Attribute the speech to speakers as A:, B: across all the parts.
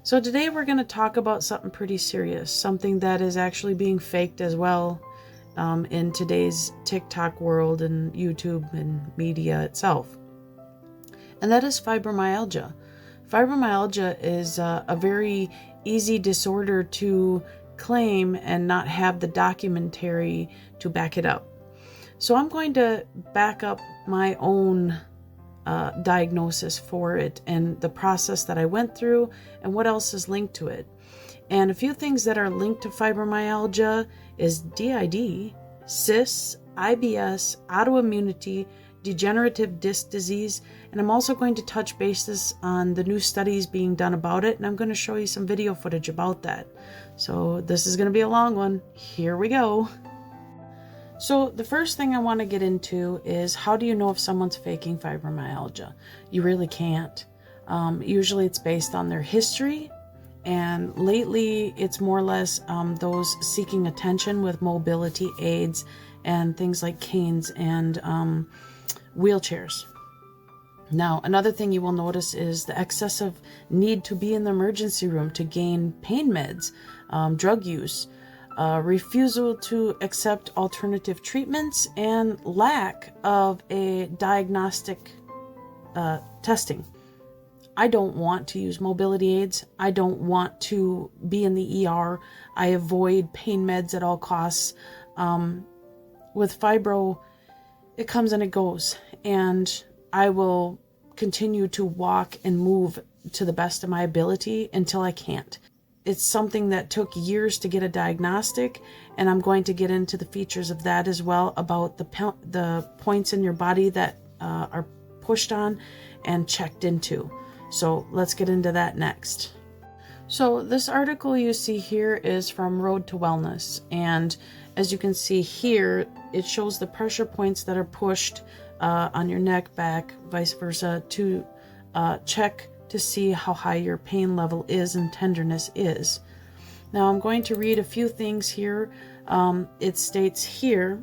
A: So today we're going to talk about something pretty serious, something that is actually being faked as well in today's TikTok world and YouTube and media itself. And that is fibromyalgia. Fibromyalgia is a very easy disorder to claim and not have the documentary to back it up. So I'm going to back up my own diagnosis for it and the process that I went through and what else is linked to it. And a few things that are linked to fibromyalgia is DID, cysts, IBS, autoimmunity, degenerative disc disease, and I'm also going to touch bases on the new studies being done about it, and I'm going to show you some video footage about that. So this is going to be a long one. Here we go. So the first thing I want to get into is, how do you know if someone's faking fibromyalgia? You really can't. Usually it's based on their history, and lately it's more or less those seeking attention with mobility aids and things like canes and wheelchairs. Now, another thing you will notice is the excessive need to be in the emergency room to gain pain meds, drug use, refusal to accept alternative treatments, and lack of a diagnostic testing. I don't want to use mobility aids. I don't want to be in the ER. I avoid pain meds at all costs. With fibro, it comes and it goes, and I will continue to walk and move to the best of my ability until I can't. It's something that took years to get a diagnostic, and I'm going to get into the features of that as well, about the points in your body that are pushed on and checked into. So let's get into that next. So this article you see here is from Road to Wellness, and as you can see here, it shows the pressure points that are pushed on your neck, back, vice versa, to check to see how high your pain level is and tenderness is. Now I'm going to read a few things here. It states here,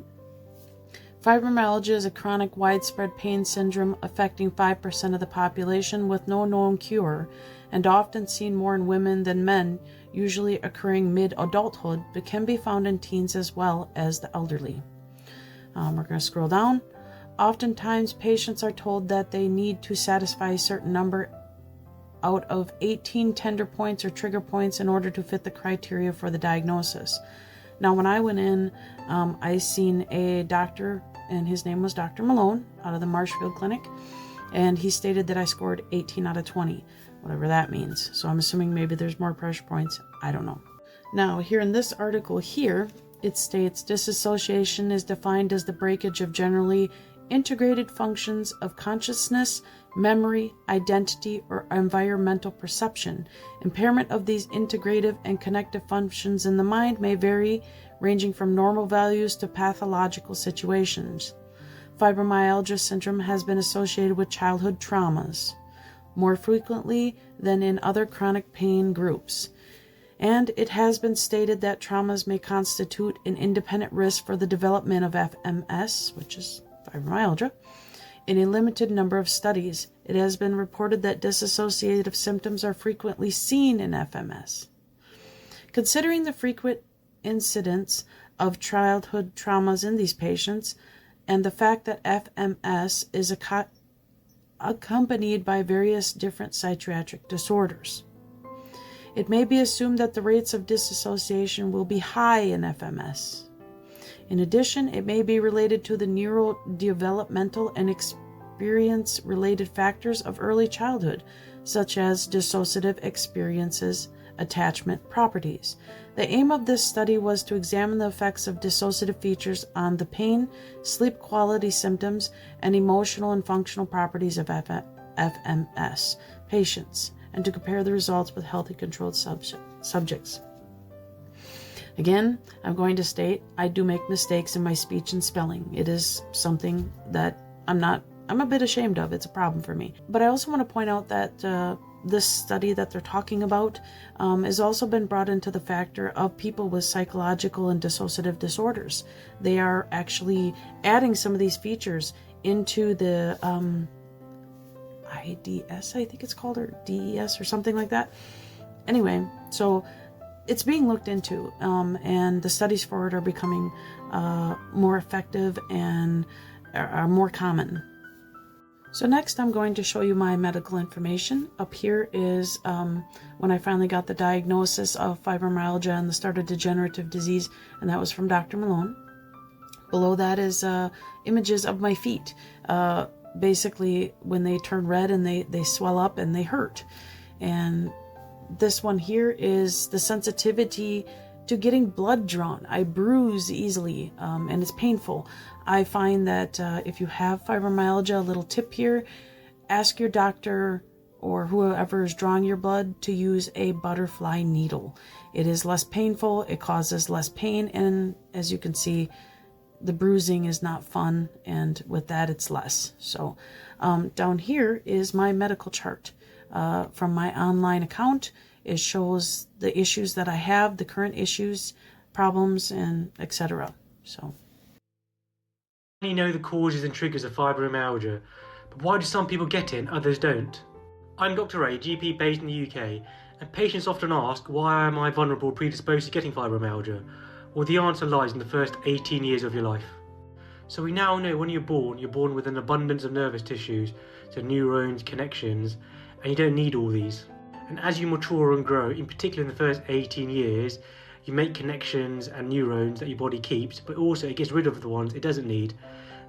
A: fibromyalgia is a chronic widespread pain syndrome affecting 5% of the population with no known cure, and often seen more in women than men, usually occurring mid-adulthood, but can be found in teens as well as the elderly. We're going to scroll down. Oftentimes patients are told that they need to satisfy a certain number out of 18 tender points or trigger points in order to fit the criteria for the diagnosis. Now, when I went in, I seen a doctor, and his name was Dr. Malone, out of the Marshfield Clinic, and he stated that I scored 18 out of 20, whatever that means. So I'm assuming maybe there's more pressure points. I don't know. Now, here in this article here, it states dissociation is defined as the breakage of generally integrated functions of consciousness, memory, identity, or environmental perception. Impairment of these integrative and connective functions in the mind may vary, ranging from normal values to pathological situations. Fibromyalgia syndrome has been associated with childhood traumas more frequently than in other chronic pain groups, and it has been stated that traumas may constitute an independent risk for the development of FMS, which is fibromyalgia. In a limited number of studies, it has been reported that dissociative symptoms are frequently seen in FMS. Considering the frequent incidence of childhood traumas in these patients, and the fact that FMS is accompanied by various different psychiatric disorders, it may be assumed that the rates of dissociation will be high in FMS. In addition, it may be related to the neurodevelopmental and experience-related factors of early childhood, such as dissociative experiences, attachment properties. The aim of this study was to examine the effects of dissociative features on the pain, sleep quality symptoms, and emotional and functional properties of FMS patients, and to compare the results with healthy controlled subjects. Again, I'm going to state I do make mistakes in my speech and spelling. It is something that I'm a bit ashamed of. It's a problem for me. But I also want to point out that this study that they're talking about has also been brought into the factor of people with psychological and dissociative disorders. They are actually adding some of these features into the IDS, I think it's called, or DES or something like that. Anyway, so it's being looked into, and the studies for it are becoming more effective and are more common. So next I'm going to show you my medical information. Up here is when I finally got the diagnosis of fibromyalgia and the start of degenerative disease, and that was from Dr. Malone. Below that is images of my feet. Basically, when they turn red and they swell up and they hurt. And this one here is the sensitivity to getting blood drawn. I bruise easily, and it's painful. I find that if you have fibromyalgia, a little tip here, ask your doctor or whoever is drawing your blood to use a butterfly needle. It is less painful, it causes less pain, and as you can see, the bruising is not fun, and with that it's less. So down here is my medical chart from my online account. It shows the issues that I have, the current issues, problems, and etc. So
B: You know the causes and triggers of fibromyalgia, but why do some people get it and others don't? I'm Dr. A, GP based in the UK, and patients often ask, why am I vulnerable or predisposed to getting fibromyalgia? Well, the answer lies in the first 18 years of your life. So we now know when you're born with an abundance of nervous tissues, so neurons, connections, and you don't need all these. And as you mature and grow, in particular in the first 18 years, you make connections and neurons that your body keeps, but also it gets rid of the ones it doesn't need.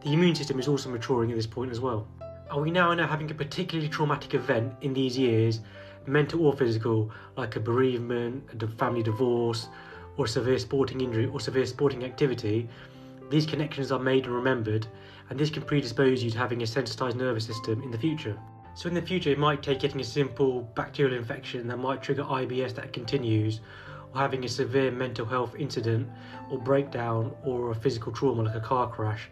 B: The immune system is also maturing at this point as well. And we now know having a particularly traumatic event in these years, mental or physical, like a bereavement, a family divorce, or a severe sporting injury or severe sporting activity, these connections are made and remembered, and this can predispose you to having a sensitized nervous system in the future. So in the future, it might take getting a simple bacterial infection that might trigger IBS that continues, or having a severe mental health incident or breakdown or a physical trauma like a car crash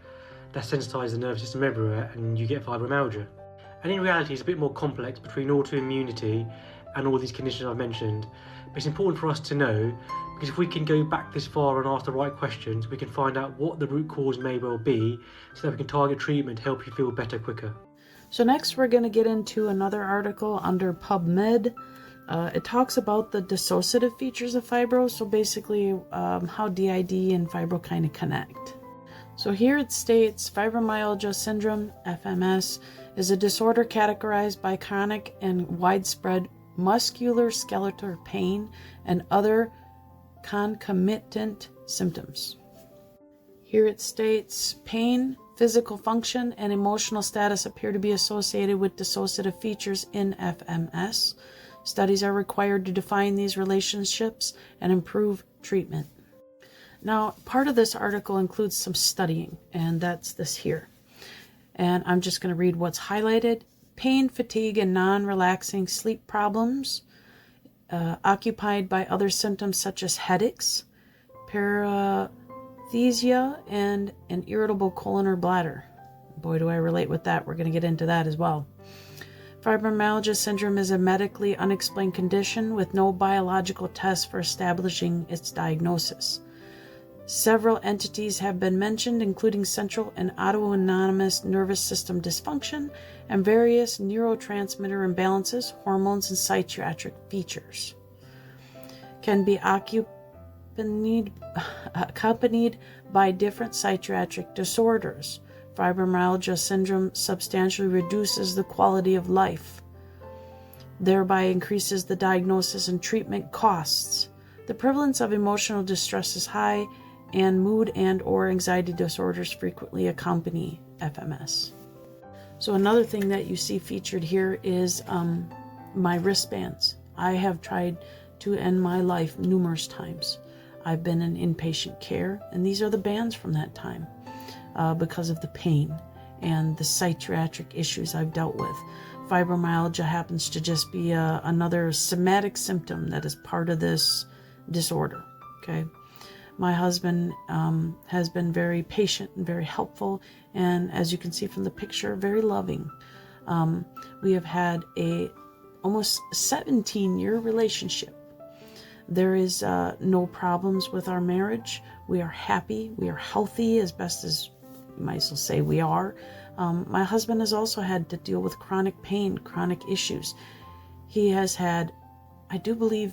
B: that sensitizes the nervous system everywhere and you get fibromyalgia. And in reality, it's a bit more complex between autoimmunity and all these conditions I've mentioned. But it's important for us to know, because if we can go back this far and ask the right questions, we can find out what the root cause may well be so that we can target treatment to help you feel better quicker.
A: So next we're going to get into another article under PubMed. It talks about the dissociative features of fibro, so basically how DID and Fibro kind of connect. So here it states fibromyalgia syndrome, FMS, is a disorder categorized by chronic and widespread musculoskeletal pain and other concomitant symptoms. Here it states pain, physical function, and emotional status appear to be associated with dissociative features in FMS. Studies are required to define these relationships and improve treatment. Now, part of this article includes some studying, and that's this here. And I'm just going to read what's highlighted. Pain, fatigue, and non-relaxing sleep problems, occupied by other symptoms such as headaches, paresthesia, and an irritable colon or bladder. Boy, do I relate with that. We're going to get into that as well. Fibromyalgia syndrome is a medically unexplained condition with no biological test for establishing its diagnosis. Several entities have been mentioned, including central and autonomous nervous system dysfunction and various neurotransmitter imbalances, hormones, and psychiatric features. Can be accompanied by different psychiatric disorders. Fibromyalgia syndrome substantially reduces the quality of life, thereby increases the diagnosis and treatment costs. The prevalence of emotional distress is high, and mood and or anxiety disorders frequently accompany FMS. So another thing that you see featured here is my wristbands. I have tried to end my life numerous times. I've been in inpatient care, and these are the bands from that time because of the pain and the psychiatric issues I've dealt with. Fibromyalgia happens to just be another somatic symptom that is part of this disorder. Okay. My husband has been very patient and very helpful, and as you can see from the picture, very loving. We have had a almost 17-year relationship. There is no problems with our marriage. We are happy. We are healthy as best as you might as well say we are. My husband has also had to deal with chronic pain, chronic issues. He has had I do believe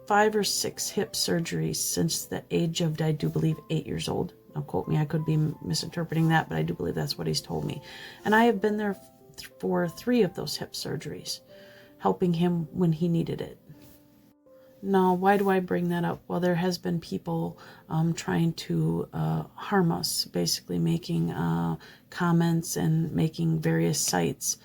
A: 5 or 6 hip surgeries since the age of, I do believe, 8 years old. Don't quote me, I could be misinterpreting that, but I do believe that's what he's told me. And I have been there for 3 of those hip surgeries, helping him when he needed it. Now, why do I bring that up? Well, there has been people trying to harm us, basically making comments and making various sites,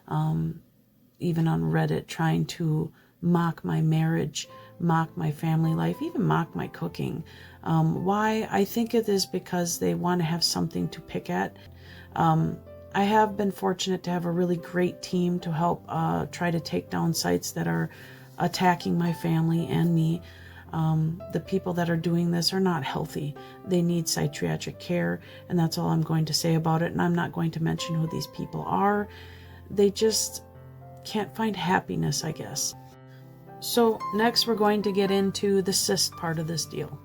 A: even on Reddit, trying to mock my marriage, mock my family life, even mock my cooking. Why? I think it is because they want to have something to pick at. I have been fortunate to have a really great team to help try to take down sites that are attacking my family and me. The people that are doing this are not healthy. They need psychiatric care, and that's all I'm going to say about it. And I'm not going to mention who these people are. They just can't find happiness, I guess. So next we're going to get into the cyst part of this deal.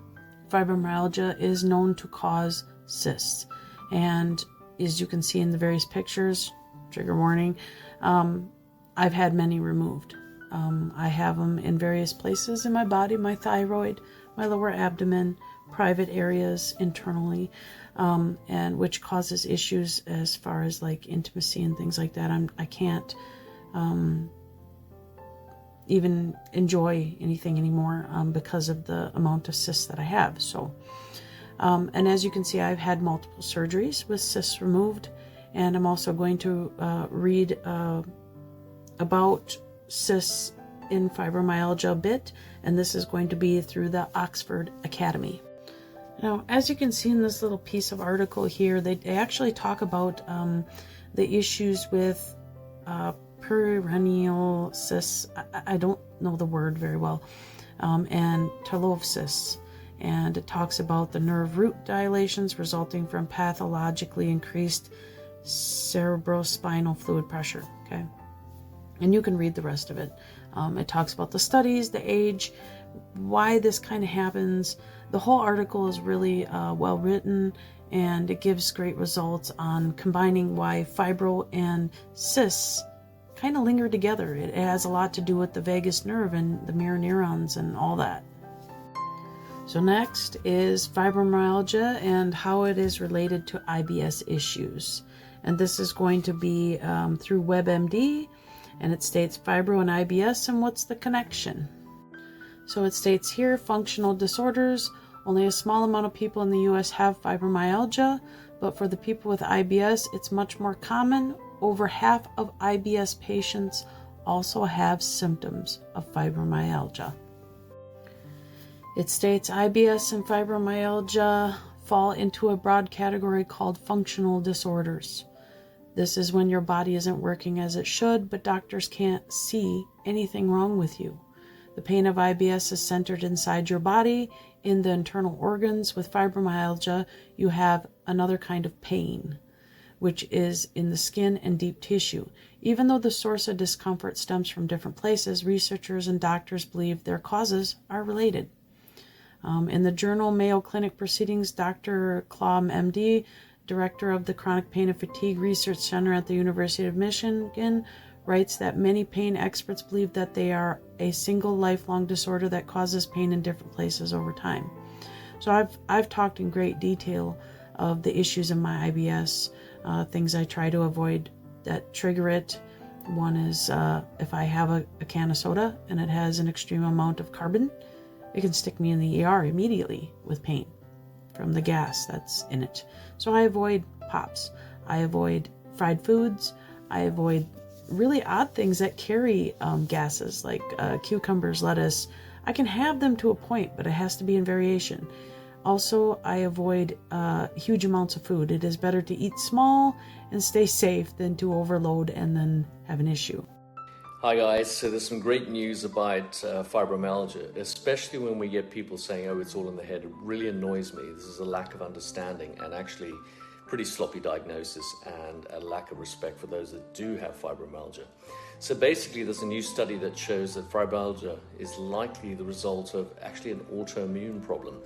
A: Fibromyalgia is known to cause cysts, and as you can see in the various pictures, trigger warning, I've had many removed. I have them in various places in my body, my thyroid, my lower abdomen, private areas internally, and which causes issues as far as like intimacy and things like that. I can't even enjoy anything anymore because of the amount of cysts that I have. So, and as you can see, I've had multiple surgeries with cysts removed, and I'm also going to read about cysts in fibromyalgia a bit, and this is going to be through the Oxford Academy. Now, as you can see in this little piece of article here, they actually talk about the issues with perineal cysts. I don't know the word very well, and Tarlov cysts, and it talks about the nerve root dilations resulting from pathologically increased cerebrospinal fluid pressure. Okay. And you can read the rest of it. It talks about the studies, the age, why this kind of happens. The whole article is really well written, and it gives great results on combining why fibro and cysts kind of linger together. It has a lot to do with the vagus nerve and the mirror neurons and all that. So next is fibromyalgia and how it is related to IBS issues. And this is going to be through WebMD. And it states fibro and IBS and what's the connection. So it states here, functional disorders. Only a small amount of people in the US have fibromyalgia, but for the people with IBS, it's much more common. Over half of IBS patients also have symptoms of fibromyalgia. It states IBS and fibromyalgia fall into a broad category called functional disorders. This is when your body isn't working as it should, but doctors can't see anything wrong with you. The pain of IBS is centered inside your body, in the internal organs. With fibromyalgia, you have another kind of pain, which is in the skin and deep tissue. Even though the source of discomfort stems from different places, researchers and doctors believe their causes are related. In the journal Mayo Clinic Proceedings, Dr. Klaum, MD, director of the Chronic Pain and Fatigue Research Center at the University of Michigan, writes that many pain experts believe that they are a single lifelong disorder that causes pain in different places over time. So I've talked in great detail of the issues in my IBS, things I try to avoid that trigger it. One is if I have a can of soda and it has an extreme amount of carbon, it can stick me in the ER immediately with pain from the gas that's in it. So I avoid pops. I avoid fried foods. I avoid really odd things that carry gases like cucumbers, lettuce. I can have them to a point, but it has to be in variation. Also, I avoid huge amounts of food. It is better to eat small and stay safe than to overload and then have an issue.
C: Hi guys, so there's some great news about fibromyalgia, especially when we get people saying, oh, it's all in the head. It really annoys me. This is a lack of understanding and actually pretty sloppy diagnosis and a lack of respect for those that do have fibromyalgia. So basically there's a new study that shows that fibromyalgia is likely the result of actually an autoimmune problem.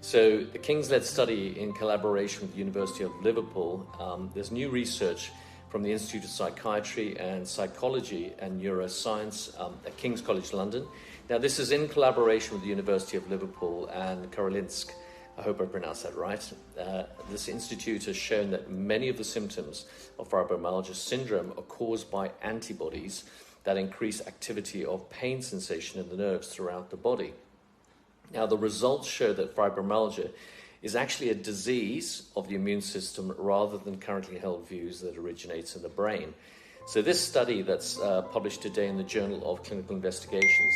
C: So the King's-led study in collaboration with the University of Liverpool, there's new research from the Institute of Psychiatry and Psychology and Neuroscience at King's College London. Now, this is in collaboration with the University of Liverpool and Karolinsk. I hope I pronounced that right. This institute has shown that many of the symptoms of fibromyalgia syndrome are caused by antibodies that increase activity of pain sensation in the nerves throughout the body. Now, the results show that fibromyalgia is actually a disease of the immune system rather than currently held views that originates in the brain. So this study that's published today in the Journal of Clinical Investigations,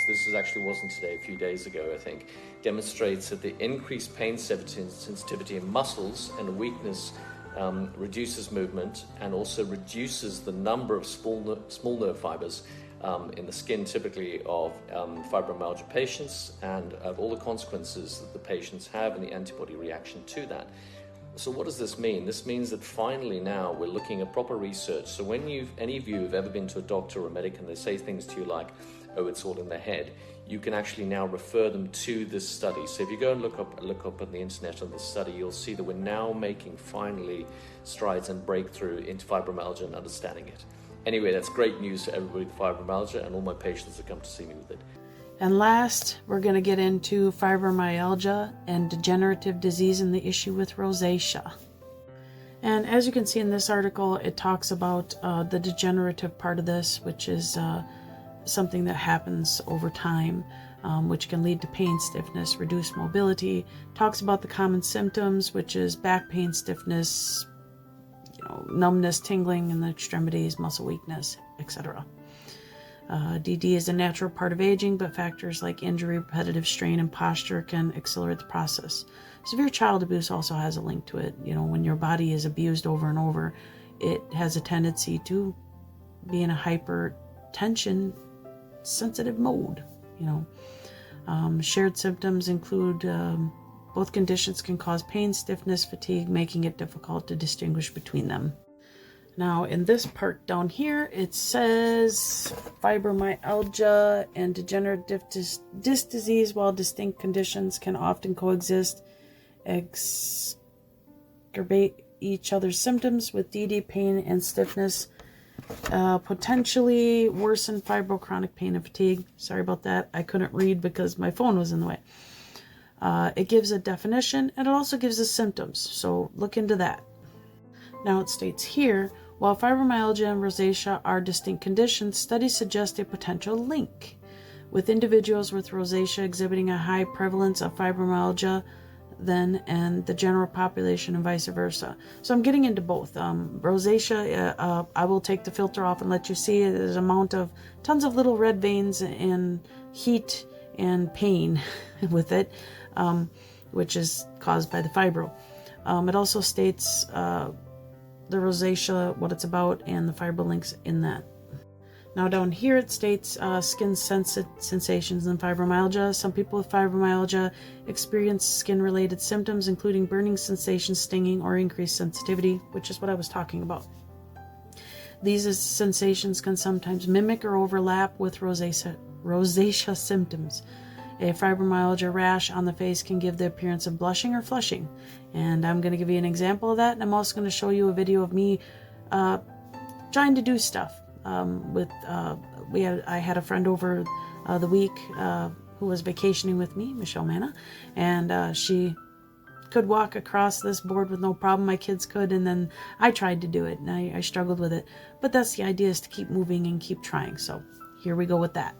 C: wasn't today, a few days ago, I think, demonstrates that the increased pain sensitivity in muscles and weakness reduces movement and also reduces the number of small nerve fibers in the skin, typically of fibromyalgia patients, and of all the consequences that the patients have and the antibody reaction to that. So what does this mean? This means that finally now we're looking at proper research. So when any of you have ever been to a doctor or a medic and they say things to you like, oh, it's all in the head, you can actually now refer them to this study. So if you go and look up on the internet on this study, you'll see that we're now making finally strides and breakthrough into fibromyalgia and understanding it. Anyway, that's great news for everybody with fibromyalgia and all my patients that come to see me with it.
A: And last, we're going to get into fibromyalgia and degenerative disease and the issue with rosacea. And as you can see in this article, it talks about the degenerative part of this, which is something that happens over time, which can lead to pain, stiffness, reduced mobility. Talks about the common symptoms, which is back pain, stiffness, numbness, tingling in the extremities, muscle weakness, etc. DD is a natural part of aging, but factors like injury, repetitive strain, and posture can accelerate the process. Severe child abuse also has a link to it. When your body is abused over and over, it has a tendency to be in a hypertension sensitive mode. Shared symptoms include both conditions can cause pain, stiffness, fatigue, making it difficult to distinguish between them. Now, in this part down here, it says fibromyalgia and degenerative disc disease, while distinct conditions can often coexist, exacerbate each other's symptoms, with DD pain and stiffness potentially worsen fibrochronic pain and fatigue. Sorry about that. I couldn't read because my phone was in the way. It gives a definition, and it also gives us symptoms, so look into that. Now it states here, while fibromyalgia and rosacea are distinct conditions, studies suggest a potential link, with individuals with rosacea exhibiting a high prevalence of fibromyalgia and the general population and vice versa. So I'm getting into both. Rosacea, I will take the filter off and let you see it. There's an amount of tons of little red veins and heat and pain with it, which is caused by the fibro. It also states the rosacea, what it's about, and the fibro links in that. Now down here it states skin sensations in fibromyalgia. Some people with fibromyalgia experience skin-related symptoms, including burning sensations, stinging, or increased sensitivity, which is what I was talking about. These sensations can sometimes mimic or overlap with rosacea symptoms. A fibromyalgia rash on the face can give the appearance of blushing or flushing. And I'm going to give you an example of that, and I'm also going to show you a video of me trying to do stuff. I had a friend over the week who was vacationing with me, Michelle Manna, and she could walk across this board with no problem. My kids could, and then I tried to do it, and I struggled with it. But that's the idea, is to keep moving and keep trying. So here we go with that.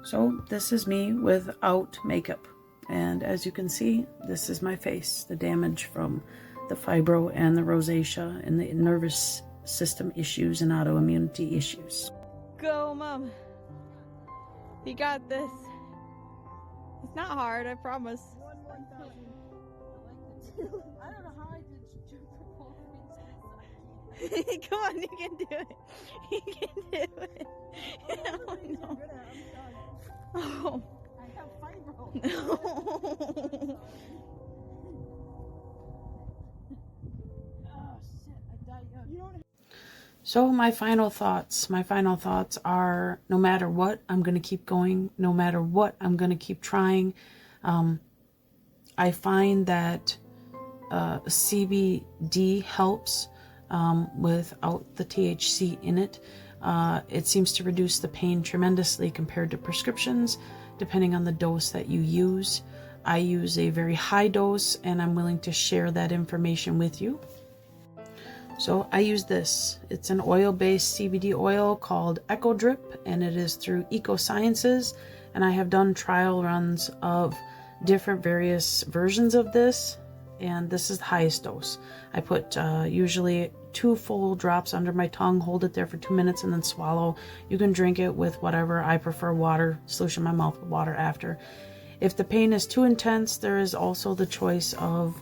A: So this is me without makeup, and as you can see, this is my face, the damage from the fibro and the rosacea and the nervous system issues and autoimmunity issues.
D: Go, Mom. You got this. It's not hard, I promise.
E: I don't know how I did both things.
D: Come on, you can do it. You can do it. Oh, no. Oh.
E: I have fibro.
D: No.
E: Oh shit, I died young. You don't.
A: So my final thoughts are, no matter what, I'm going to keep going. No matter what, I'm going to keep trying. I find that CBD helps. without the THC in it. It seems to reduce the pain tremendously compared to prescriptions, depending on the dose that you use. I use a very high dose, and I'm willing to share that information with you. So I use this. It's an oil-based CBD oil called Echo Drip, and it is through Eco Sciences. And I have done trial runs of different various versions of this, and this is the highest dose. I put usually 2 full drops under my tongue, hold it there for 2 minutes, and then swallow. You can drink it with whatever. I prefer water, solution in my mouth with water after. If the pain is too intense, there is also the choice of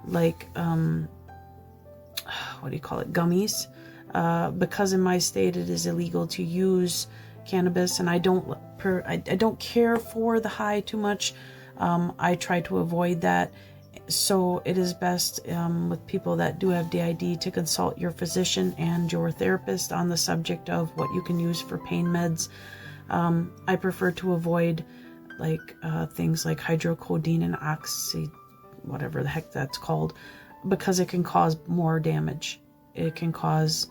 A: like what do you call it, gummies, because in my state it is illegal to use cannabis, and I don't care for the high too much. I try to avoid that, so it is best with people that do have DID to consult your physician and your therapist on the subject of what you can use for pain meds. I prefer to avoid like things like hydrocodone and oxy, whatever the heck that's called, because it can cause more damage. It can cause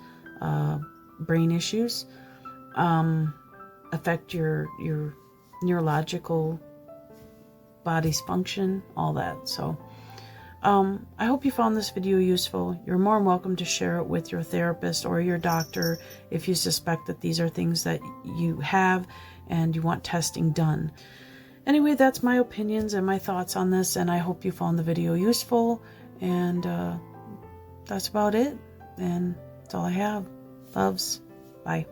A: brain issues, affect your neurological body's function, all that. So I hope you found this video useful. You're more than welcome to share it with your therapist or your doctor if you suspect that these are things that you have and you want testing done. Anyway, that's my opinions and my thoughts on this, and I hope you found the video useful. And that's about it. And that's all I have. Loves. Bye.